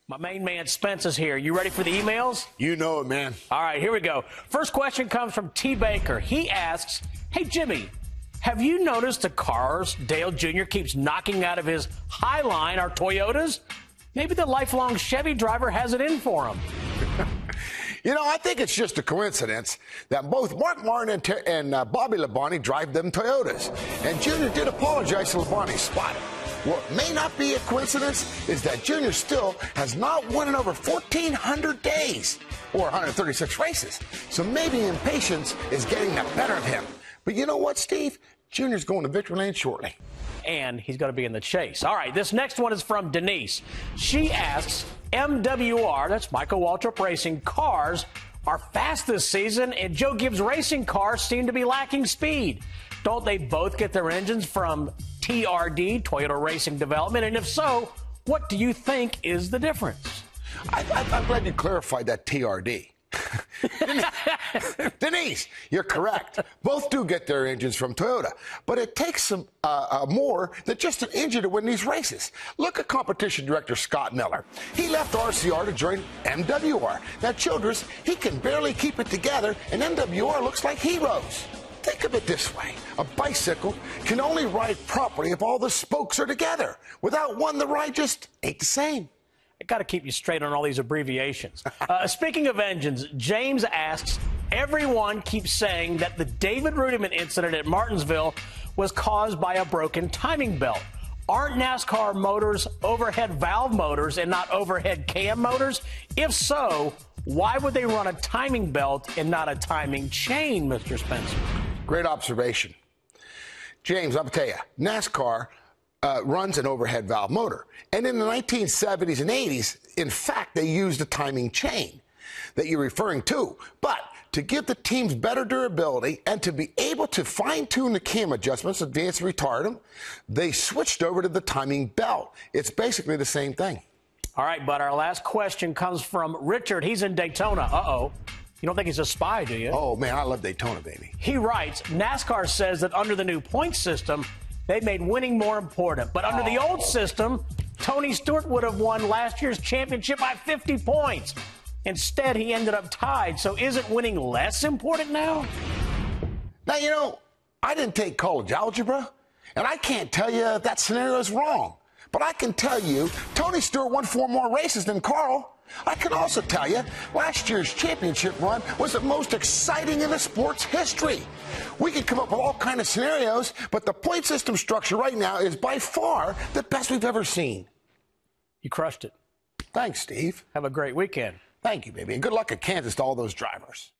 My main man, Spence, is here. You ready for the emails? You know it, man. All right, here we go. First question comes from T. Baker. He asks, hey, Jimmy, have you noticed the cars Dale Jr. keeps knocking out of his Highline are Toyotas? Maybe the lifelong Chevy driver has it in for him. You know, I think it's just a coincidence that both Mark Martin and Bobby Labonte drive them Toyotas. And Junior did apologize to Labonte's spot. What may not be a coincidence is that Junior still has not won in over 1,400 days, or 136 races. So maybe impatience is getting the better of him. But you know what, Steve? Junior's going to victory lane shortly. And he's going to be in the chase. All right, this next one is from Denise. She asks, MWR, that's Michael Waltrip Racing, cars are fast this season, and Joe Gibbs Racing cars seem to be lacking speed. Don't they both get their engines from TRD, Toyota Racing Development? And if so, what do you think is the difference? I'm glad you clarified that TRD. Denise, you're correct. Both do get their engines from Toyota, but it takes some more than just an engine to win these races. Look at competition director Scott Miller. He left RCR to join MWR. Now, Childress, he can barely keep it together, and MWR looks like heroes. Think of it this way. A bicycle can only ride properly if all the spokes are together. Without one, the ride just ain't the same. I got to keep you straight on all these abbreviations. Speaking of engines, James asks, everyone keeps saying that the David Rudiman incident at Martinsville was caused by a broken timing belt. Aren't NASCAR motors overhead valve motors and not overhead cam motors? If so, why would they run a timing belt and not a timing chain, Mr. Spencer? Great observation. James, I'm going to tell you, NASCAR runs an overhead valve motor. And in the 1970s and 80s, in fact, they used a timing chain that you're referring to. But to give the teams better durability and to be able to fine-tune the cam adjustments, advance retardant, they switched over to the timing belt. It's basically the same thing. All right, but our last question comes from Richard. He's in Daytona. Uh-oh. You don't think he's a spy, do you? Oh, man, I love Daytona, baby. He writes, NASCAR says that under the new point system, they made winning more important. But under the old system, Tony Stewart would have won last year's championship by 50 points. Instead, he ended up tied. So isn't winning less important now? Now, you know, I didn't take college algebra, and I can't tell you if that scenario is wrong. But I can tell you Tony Stewart won 4 more races than Carl. I can also tell you last year's championship run was the most exciting in the sport's history. We could come up with all kinds of scenarios, but the point system structure right now is by far the best we've ever seen. You crushed it. Thanks, Steve. Have a great weekend. Thank you, baby. And good luck at Kansas to all those drivers.